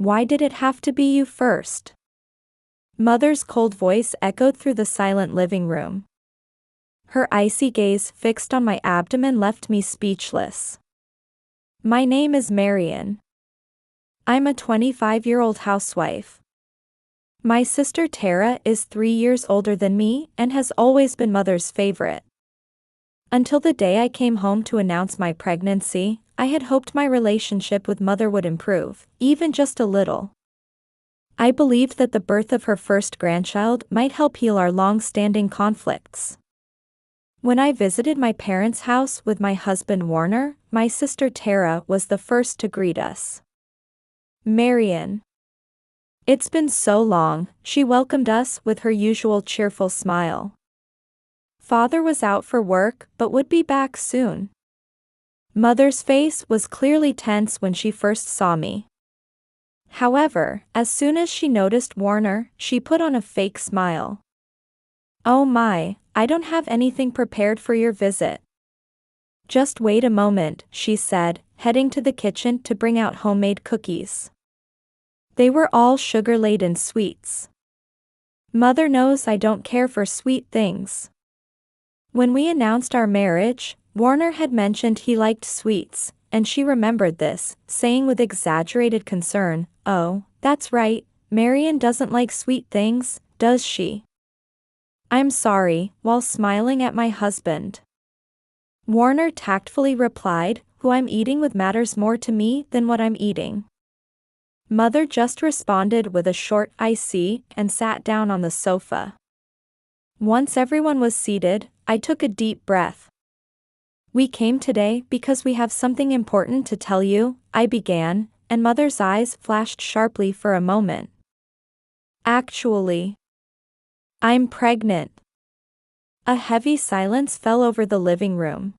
Why did it have to be you first? Mother's cold voice echoed through the silent living room. Her icy gaze fixed on my abdomen left me speechless. My name is Marian. I'm a 25-year-old housewife. My sister Tara is 3 years older than me and has always been Mother's favorite. Until the day I came home to announce my pregnancy, I had hoped my relationship with Mother would improve, even just a little. I believed that the birth of her first grandchild might help heal our long-standing conflicts. When I visited my parents' house with my husband Warner, my sister Tara was the first to greet us. Marian. It's been so long, she welcomed us with her usual cheerful smile. Father was out for work but would be back soon. Mother's face was clearly tense when she first saw me. However, as soon as she noticed Warner, she put on a fake smile. Oh my, I don't have anything prepared for your visit. Just wait a moment, she said, heading to the kitchen to bring out homemade cookies. They were all sugar-laden sweets. Mother knows I don't care for sweet things. When we announced our marriage, Warner had mentioned he liked sweets, and she remembered this, saying with exaggerated concern, "Oh, that's right, Marian doesn't like sweet things, does she?" I'm sorry, while smiling at my husband. Warner tactfully replied, "Who I'm eating with matters more to me than what I'm eating." Mother just responded with a short "I see" and sat down on the sofa. Once everyone was seated, I took a deep breath. We came today because we have something important to tell you, I began, and Mother's eyes flashed sharply for a moment. Actually, I'm pregnant. A heavy silence fell over the living room.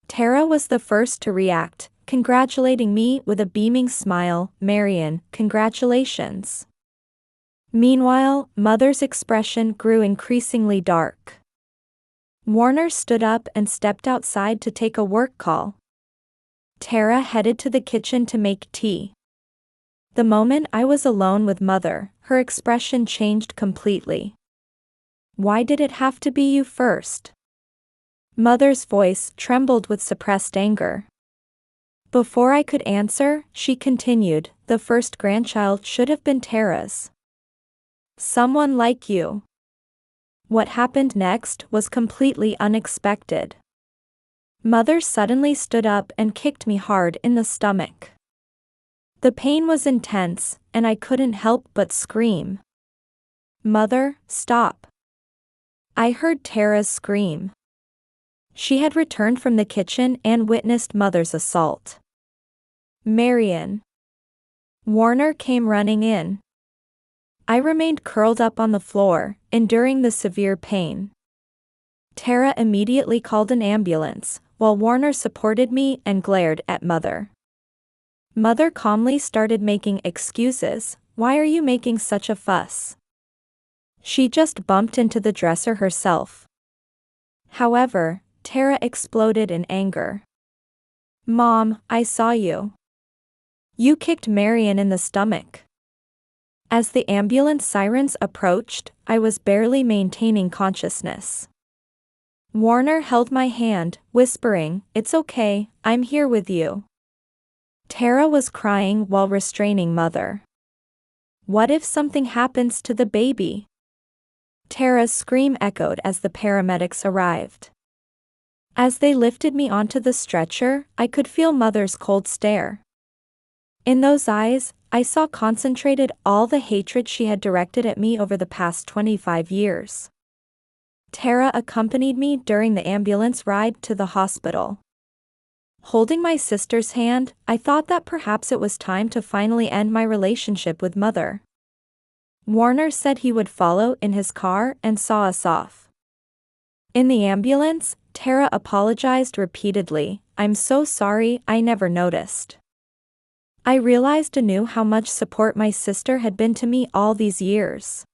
Tara was the first to react, congratulating me with a beaming smile. Marian, congratulations. Meanwhile, Mother's expression grew increasingly dark. Warner stood up and stepped outside to take a work call. Tara headed to the kitchen to make tea. The moment I was alone with Mother, her expression changed completely. Why did it have to be you first? Mother's voice trembled with suppressed anger. Before I could answer, she continued, the first grandchild should have been Tara's. Someone like you. What happened next was completely unexpected. Mother suddenly stood up and kicked me hard in the stomach. The pain was intense, and I couldn't help but scream. Mother, stop. I heard Tara's scream. She had returned from the kitchen and witnessed Mother's assault. Marian. Warner came running in. I remained curled up on the floor, enduring the severe pain. Tara immediately called an ambulance, while Warner supported me and glared at Mother. Mother calmly started making excuses. Why are you making such a fuss? She just bumped into the dresser herself. However, Tara exploded in anger. Mom, I saw you. You kicked Marian in the stomach. As the ambulance sirens approached, I was barely maintaining consciousness. Warner held my hand, whispering, "It's okay, I'm here with you." Tara was crying while restraining Mother. What if something happens to the baby? Tara's scream echoed as the paramedics arrived. As they lifted me onto the stretcher, I could feel Mother's cold stare. In those eyes, I saw concentrated all the hatred she had directed at me over the past 25 years. Tara accompanied me during the ambulance ride to the hospital. Holding my sister's hand, I thought that perhaps it was time to finally end my relationship with Mother. Warner said he would follow in his car and saw us off. In the ambulance, Tara apologized repeatedly. "I'm so sorry, I never noticed." I realized anew how much support my sister had been to me all these years.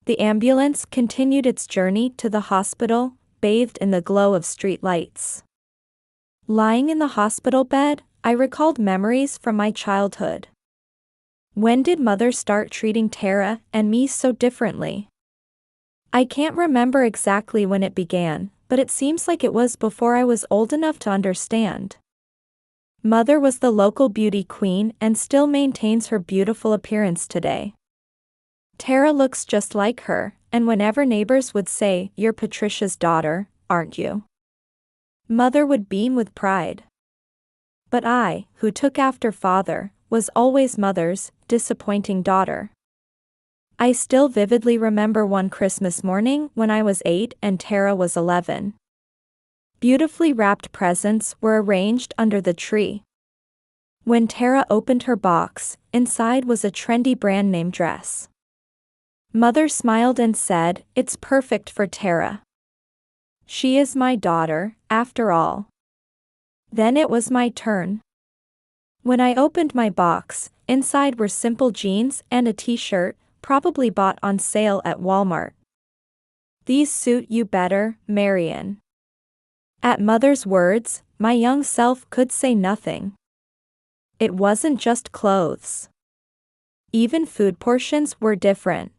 The ambulance continued its journey to the hospital, bathed in the glow of street lights. Lying in the hospital bed, I recalled memories from my childhood. When did mother start treating Tara and me so differently? I can't remember exactly when it began, but it seems like it was before I was old enough to understand. Mother was the local beauty queen and still maintains her beautiful appearance today. Tara looks just like her, and whenever neighbors would say, "You're Patricia's daughter, aren't you?" Mother would beam with pride. But I, who took after father, was always mother's disappointing daughter. I still vividly remember one Christmas morning when I was 8 and Tara was 11. Beautifully wrapped presents were arranged under the tree. When Tara opened her box, inside was a trendy brand name dress. Mother smiled and said, "It's perfect for Tara. She is my daughter, after all." Then it was my turn. When I opened my box, inside were simple jeans and a t-shirt, probably bought on sale at Walmart. "These suit you better, Marion." At Mother's words, my young self could say nothing. It wasn't just clothes. Even food portions were different.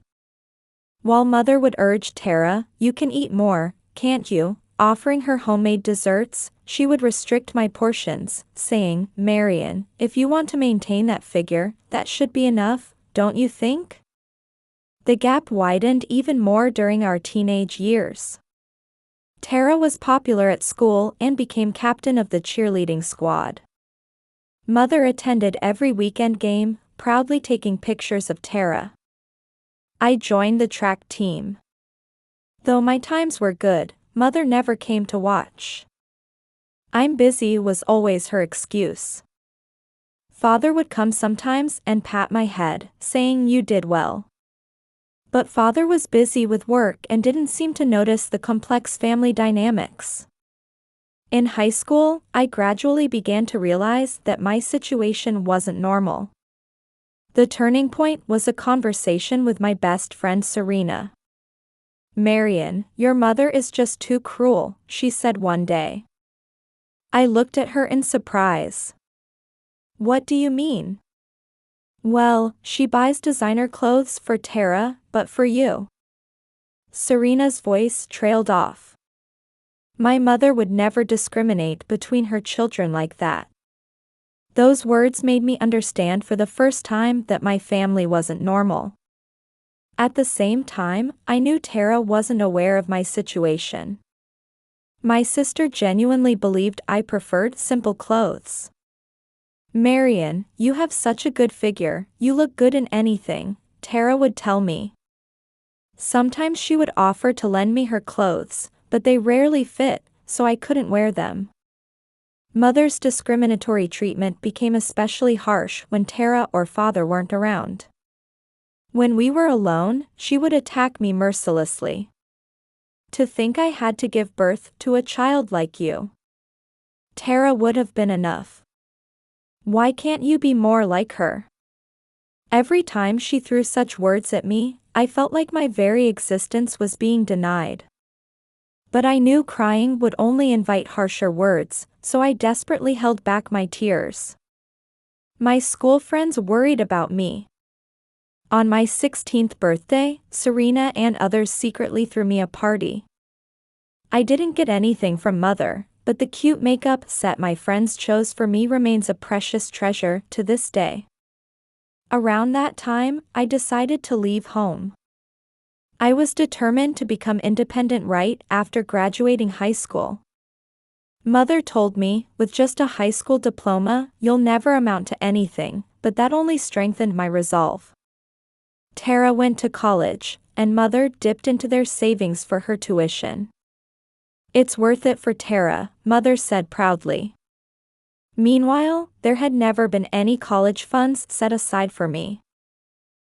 While Mother would urge Tara, "You can eat more, can't you?" offering her homemade desserts, she would restrict my portions, saying, "Marion, if you want to maintain that figure, that should be enough, don't you think?" The gap widened even more during our teenage years. Tara was popular at school and became captain of the cheerleading squad. Mother attended every weekend game, proudly taking pictures of Tara. I joined the track team. Though my times were good, Mother never came to watch. "I'm busy" was always her excuse. Father would come sometimes and pat my head, saying, "You did well." But father was busy with work and didn't seem to notice the complex family dynamics. In high school, I gradually began to realize that my situation wasn't normal. The turning point was a conversation with my best friend Serena. "Marion, your mother is just too cruel," she said one day. I looked at her in surprise. "What do you mean?" "Well, she buys designer clothes for Tara, but for you." Serena's voice trailed off. My mother would never discriminate between her children like that. Those words made me understand for the first time that my family wasn't normal. At the same time, I knew Tara wasn't aware of my situation. My sister genuinely believed I preferred simple clothes. "Marion, you have such a good figure, you look good in anything," Tara would tell me. Sometimes she would offer to lend me her clothes, but they rarely fit, so I couldn't wear them. Mother's discriminatory treatment became especially harsh when Tara or father weren't around. When we were alone, she would attack me mercilessly. "To think I had to give birth to a child like you. Tara would have been enough. Why can't you be more like her?" Every time she threw such words at me, I felt like my very existence was being denied. But I knew crying would only invite harsher words, so I desperately held back my tears. My school friends worried about me. On my 16th birthday, Serena and others secretly threw me a party. I didn't get anything from Mother, but the cute makeup set my friends chose for me remains a precious treasure to this day. Around that time, I decided to leave home. I was determined to become independent right after graduating high school. Mother told me, "With just a high school diploma, you'll never amount to anything," but that only strengthened my resolve. Tara went to college, and Mother dipped into their savings for her tuition. "It's worth it for Tara," Mother said proudly. Meanwhile, there had never been any college funds set aside for me.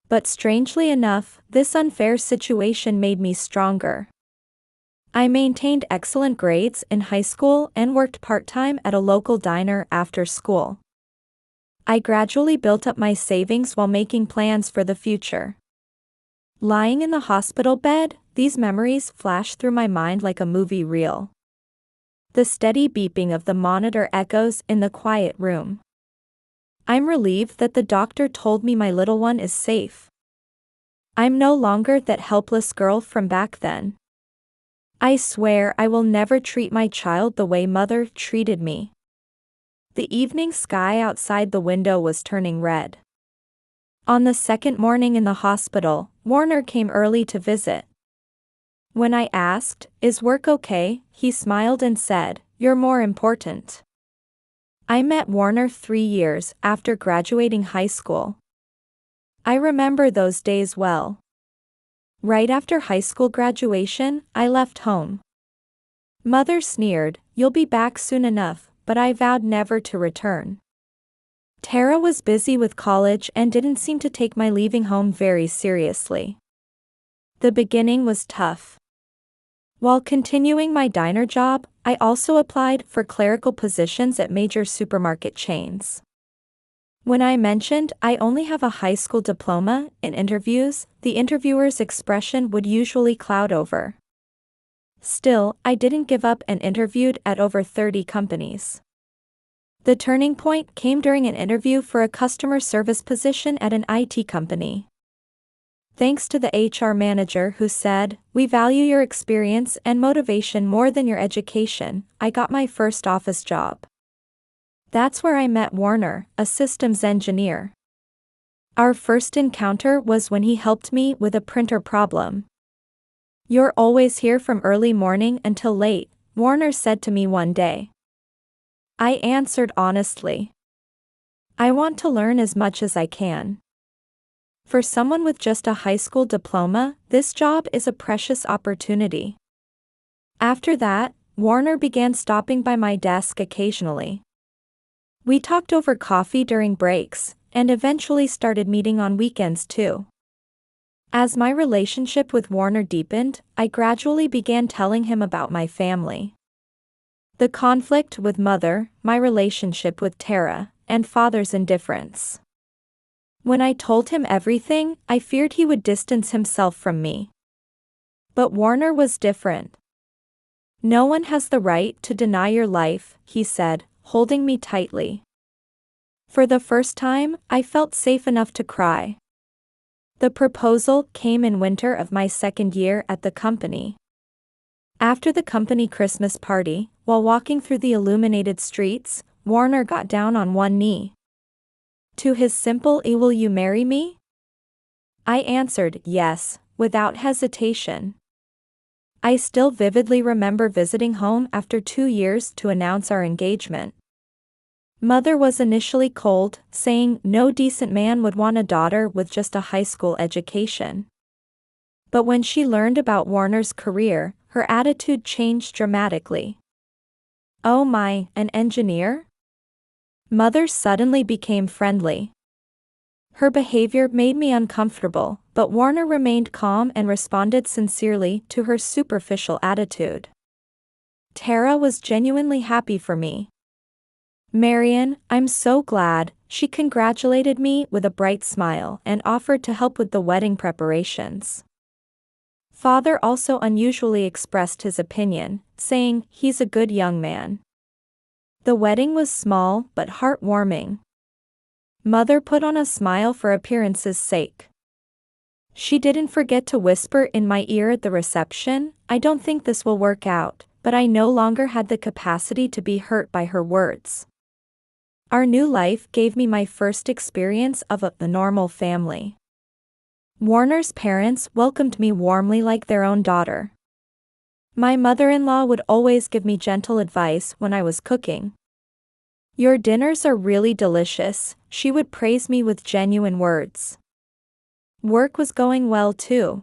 But strangely enough, this unfair situation made me stronger. I maintained excellent grades in high school and worked part-time at a local diner after school. I gradually built up my savings while making plans for the future. Lying in the hospital bed, these memories flashed through my mind like a movie reel. The steady beeping of the monitor echoes in the quiet room. I'm relieved that the doctor told me my little one is safe. I'm no longer that helpless girl from back then. I swear I will never treat my child the way mother treated me. The evening sky outside the window was turning red. On the second morning in the hospital, Warner came early to visit. When I asked, "Is work okay?" he smiled and said, "You're more important." I met Warner 3 years after graduating high school. I remember those days well. Right after high school graduation, I left home. Mother sneered, "You'll be back soon enough," but I vowed never to return. Tara was busy with college and didn't seem to take my leaving home very seriously. The beginning was tough. While continuing my diner job, I also applied for clerical positions at major supermarket chains. When I mentioned I only have a high school diploma in interviews, the interviewer's expression would usually cloud over. Still, I didn't give up and interviewed at over 30 companies. The turning point came during an interview for a customer service position at an IT company. Thanks to the HR manager who said, "We value your experience and motivation more than your education," I got my first office job. That's where I met Warner, a systems engineer. Our first encounter was when he helped me with a printer problem. "You're always here from early morning until late," Warner said to me one day. I answered honestly, "I want to learn as much as I can." For someone with just a high school diploma, this job is a precious opportunity. After that, Warner began stopping by my desk occasionally. We talked over coffee during breaks, and eventually started meeting on weekends too. As my relationship with Warner deepened, I gradually began telling him about my family. The conflict with mother, my relationship with Tara, and father's indifference. When I told him everything, I feared he would distance himself from me. But Warner was different. "No one has the right to deny your life," he said, holding me tightly. For the first time, I felt safe enough to cry. The proposal came in winter of my second year at the company. After the company Christmas party, while walking through the illuminated streets, Warner got down on one knee. To his simple "Will you marry me?" I answered yes, without hesitation. I still vividly remember visiting home after 2 years to announce our engagement. Mother was initially cold, saying no decent man would want a daughter with just a high school education. But when she learned about Warner's career, her attitude changed dramatically. "Oh my, an engineer?" Mother suddenly became friendly. Her behavior made me uncomfortable, but Warner remained calm and responded sincerely to her superficial attitude. Tara was genuinely happy for me. "Marian, I'm so glad," she congratulated me with a bright smile and offered to help with the wedding preparations. Father also unusually expressed his opinion, saying, "He's a good young man." The wedding was small but heartwarming. Mother put on a smile for appearance's sake. She didn't forget to whisper in my ear at the reception, "I don't think this will work out," but I no longer had the capacity to be hurt by her words. Our new life gave me my first experience of the normal family. Warner's parents welcomed me warmly like their own daughter. My mother-in-law would always give me gentle advice when I was cooking. "Your dinners are really delicious," she would praise me with genuine words. Work was going well too.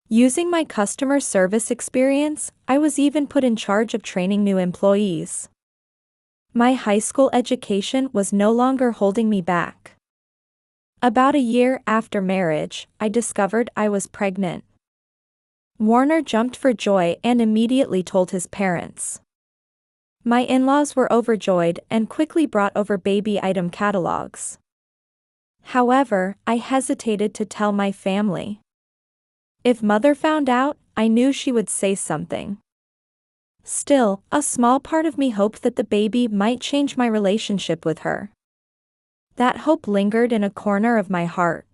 Using my customer service experience, I was even put in charge of training new employees. My high school education was no longer holding me back. About a year after marriage, I discovered I was pregnant. Warner jumped for joy and immediately told his parents. My in-laws were overjoyed and quickly brought over baby item catalogs. However, I hesitated to tell my family. If Mother found out, I knew she would say something. Still, a small part of me hoped that the baby might change my relationship with her. That hope lingered in a corner of my heart.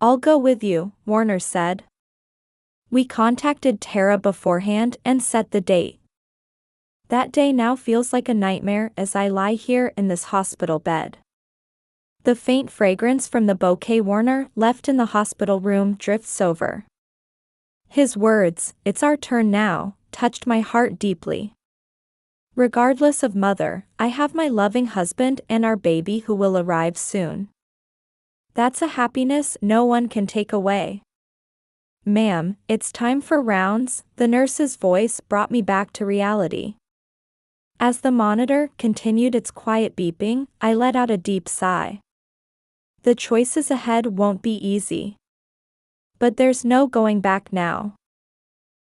"I'll go with you," Warner said. We contacted Tara beforehand and set the date. That day now feels like a nightmare as I lie here in this hospital bed. The faint fragrance from the bouquet Warner left in the hospital room drifts over. His words, "It's our turn now," touched my heart deeply. Regardless of mother, I have my loving husband and our baby who will arrive soon. That's a happiness no one can take away. "Ma'am, it's time for rounds," the nurse's voice brought me back to reality. As the monitor continued its quiet beeping, I let out a deep sigh. The choices ahead won't be easy. But there's no going back now.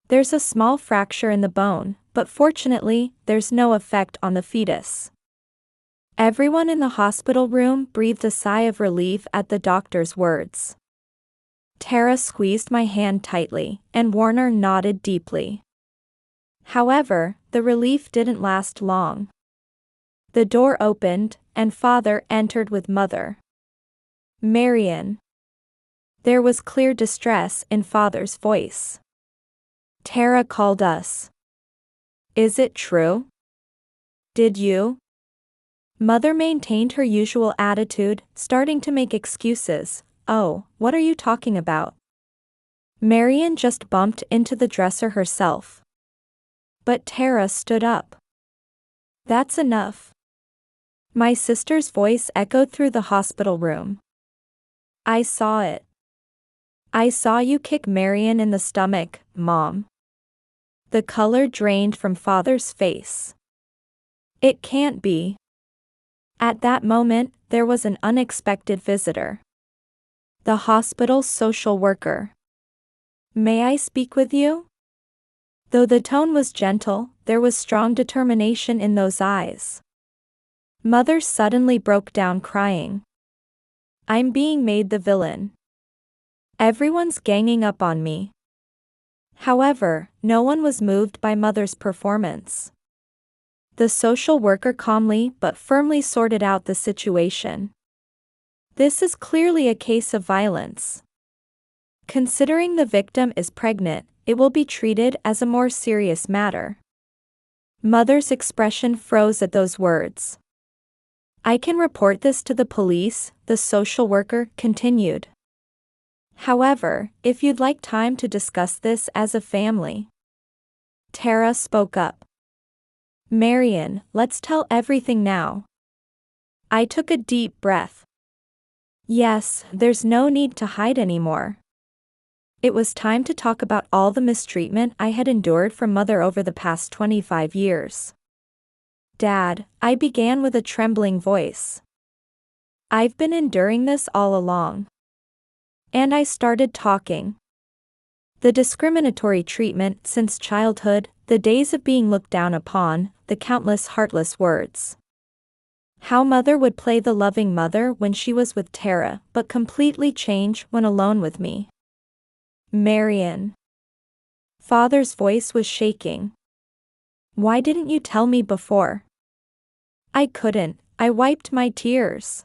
There's a small fracture in the bone, but fortunately, there's no effect on the fetus. Everyone in the hospital room breathed a sigh of relief at the doctor's words. Tara squeezed my hand tightly, and Warner nodded deeply. However, the relief didn't last long. The door opened, and Father entered with Mother. "Marion." There was clear distress in Father's voice. "Tara called us." "Is it true? Did you?" Mother maintained her usual attitude, starting to make excuses. "Oh, what are you talking about? Marion just bumped into the dresser herself." But Tara stood up. "That's enough." My sister's voice echoed through the hospital room. "I saw it. I saw you kick Marion in the stomach, Mom." The color drained from Father's face. "It can't be." At that moment, there was an unexpected visitor. The hospital's social worker. "May I speak with you?" Though the tone was gentle, there was strong determination in those eyes. Mother suddenly broke down crying. "I'm being made the villain. Everyone's ganging up on me." However, no one was moved by Mother's performance. The social worker calmly but firmly sorted out the situation. "This is clearly a case of violence. Considering the victim is pregnant, it will be treated as a more serious matter." Mother's expression froze at those words. "I can report this to the police," the social worker continued. "However, if you'd like time to discuss this as a family." Tara spoke up. "Marion, let's tell everything now." I took a deep breath. Yes, there's no need to hide anymore. It was time to talk about all the mistreatment I had endured from Mother over the past 25 years. "Dad," I began with a trembling voice. "I've been enduring this all along." And I started talking. The discriminatory treatment since childhood, the days of being looked down upon, the countless heartless words. How Mother would play the loving mother when she was with Tara, but completely change when alone with me. "Marion." Father's voice was shaking. "Why didn't you tell me before?" "I couldn't," I wiped my tears.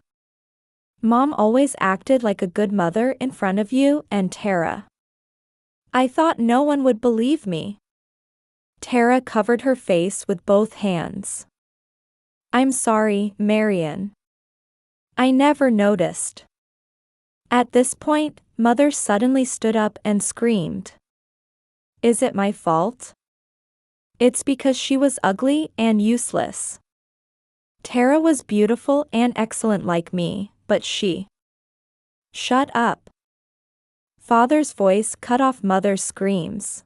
"Mom always acted like a good mother in front of you and Tara. I thought no one would believe me." Tara covered her face with both hands. "I'm sorry, Marion. I never noticed." At this point, Mother suddenly stood up and screamed. "Is it my fault? It's because she was ugly and useless. Tara was beautiful and excellent like me, but she..." "Shut up." Father's voice cut off Mother's screams.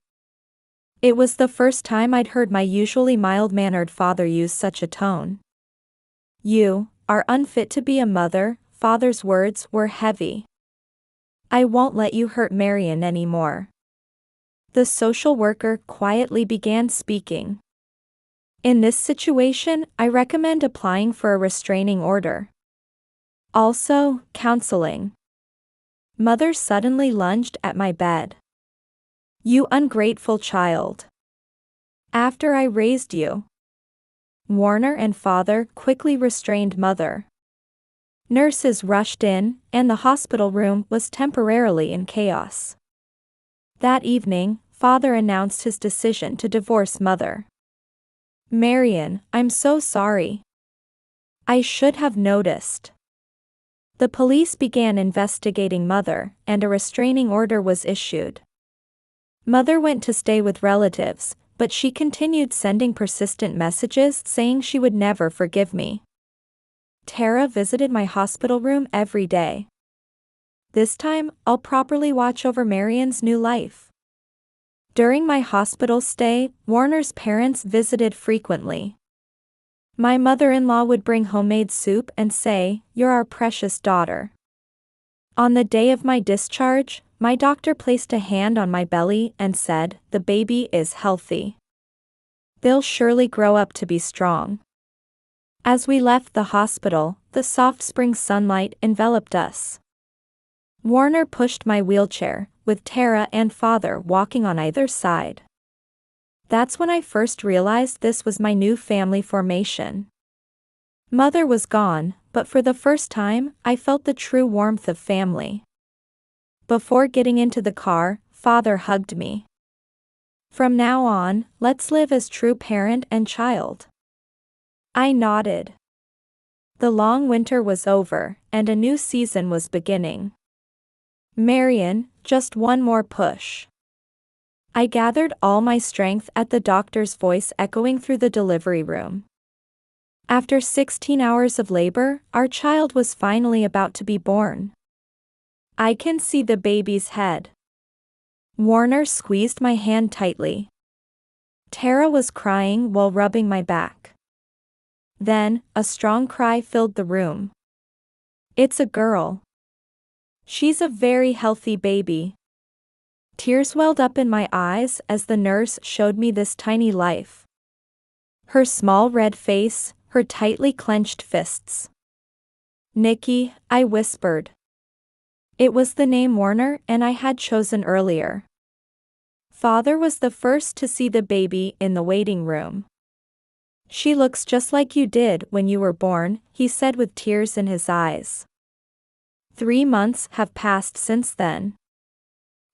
It was the first time I'd heard my usually mild-mannered father use such a tone. "You are unfit to be a mother," Father's words were heavy. "I won't let you hurt Marion anymore." The social worker quietly began speaking. "In this situation, I recommend applying for a restraining order. Also, counseling." Mother suddenly lunged at my bed. "You ungrateful child. After I raised you." Warner and Father quickly restrained Mother. Nurses rushed in, and the hospital room was temporarily in chaos. That evening, Father announced his decision to divorce Mother. "Marion, I'm so sorry. I should have noticed." The police began investigating Mother, and a restraining order was issued. Mother went to stay with relatives, but she continued sending persistent messages saying she would never forgive me. Tara visited my hospital room every day. This time, I'll properly watch over Marion's new life. During my hospital stay, Warner's parents visited frequently. My mother-in-law would bring homemade soup and say, "You're our precious daughter." On the day of my discharge, my doctor placed a hand on my belly and said, "The baby is healthy. They'll surely grow up to be strong." As we left the hospital, the soft spring sunlight enveloped us. Warner pushed my wheelchair, with Tara and Father walking on either side. That's when I first realized this was my new family formation. Mother was gone, but for the first time, I felt the true warmth of family. Before getting into the car, Father hugged me. "From now on, let's live as true parent and child." I nodded. The long winter was over, and a new season was beginning. "Marion, just one more push." I gathered all my strength at the doctor's voice echoing through the delivery room. After 16 hours of labor, our child was finally about to be born. I can see the baby's head. Warner squeezed my hand tightly. Tara was crying while rubbing my back. Then, a strong cry filled the room. "It's a girl. She's a very healthy baby." Tears welled up in my eyes as the nurse showed me this tiny life. Her small red face, her tightly clenched fists. "Nikki," I whispered. It was the name Warner and I had chosen earlier. Father was the first to see the baby in the waiting room. "She looks just like you did when you were born," he said with tears in his eyes. 3 months have passed since then.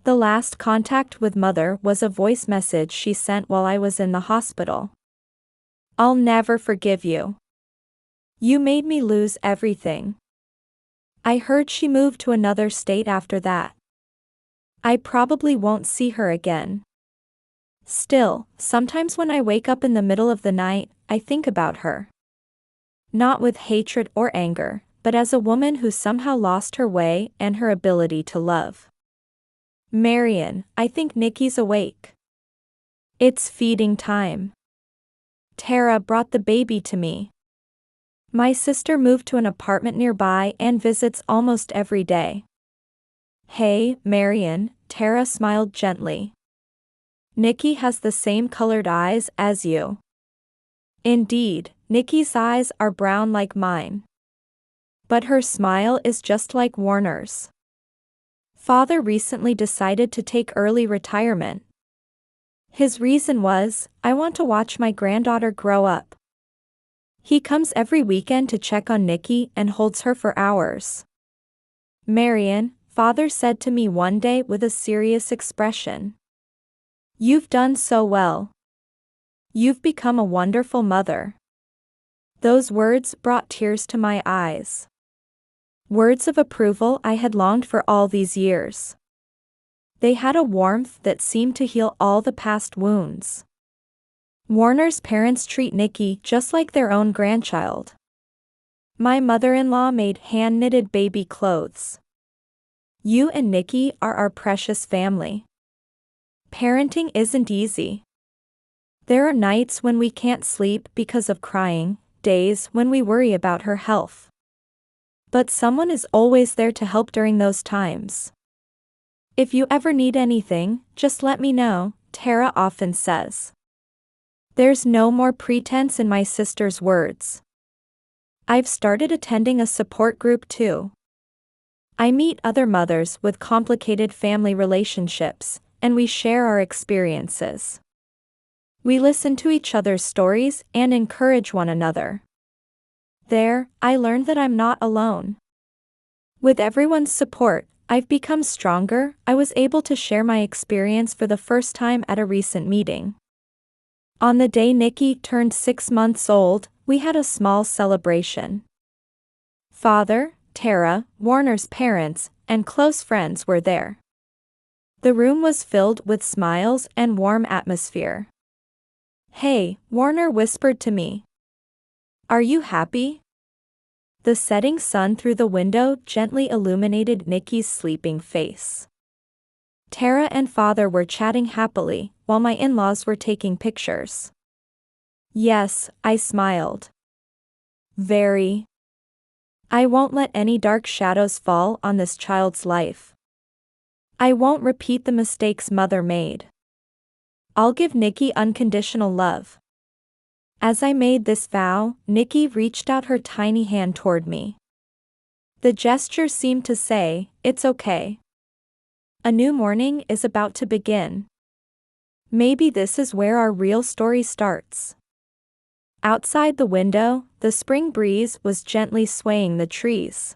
The last contact with Mother was a voice message she sent while I was in the hospital. "I'll never forgive you. You made me lose everything." I heard she moved to another state after that. I probably won't see her again. Still, sometimes when I wake up in the middle of the night, I think about her. Not with hatred or anger, but as a woman who somehow lost her way and her ability to love. "Marion, I think Nikki's awake. It's feeding time." Tara brought the baby to me. My sister moved to an apartment nearby and visits almost every day. "Hey, Marion," Tara smiled gently. "Nikki has the same colored eyes as you." Indeed, Nikki's eyes are brown like mine. But her smile is just like Warner's. Father recently decided to take early retirement. His reason was, "I want to watch my granddaughter grow up." He comes every weekend to check on Nikki and holds her for hours. "Marion," Father said to me one day with a serious expression. "You've done so well. You've become a wonderful mother." Those words brought tears to my eyes. Words of approval I had longed for all these years. They had a warmth that seemed to heal all the past wounds. Warner's parents treat Nikki just like their own grandchild. My mother-in-law made hand-knitted baby clothes. "You and Nikki are our precious family." Parenting isn't easy. There are nights when we can't sleep because of crying, days when we worry about her health. But someone is always there to help during those times. "If you ever need anything, just let me know," Tara often says. There's no more pretense in my sister's words. I've started attending a support group too. I meet other mothers with complicated family relationships, and we share our experiences. We listen to each other's stories and encourage one another. There, I learned that I'm not alone. With everyone's support, I've become stronger. I was able to share my experience for the first time at a recent meeting. On the day Nikki turned 6 months old, we had a small celebration. Father, Tara, Warner's parents, and close friends were there. The room was filled with smiles and warm atmosphere. "Hey," Warner whispered to me. "Are you happy?" The setting sun through the window gently illuminated Nikki's sleeping face. Tara and Father were chatting happily, while my in-laws were taking pictures. "Yes," I smiled. "Very. I won't let any dark shadows fall on this child's life. I won't repeat the mistakes Mother made. I'll give Nikki unconditional love." As I made this vow, Nikki reached out her tiny hand toward me. The gesture seemed to say, "It's okay. A new morning is about to begin. Maybe this is where our real story starts." Outside the window, the spring breeze was gently swaying the trees.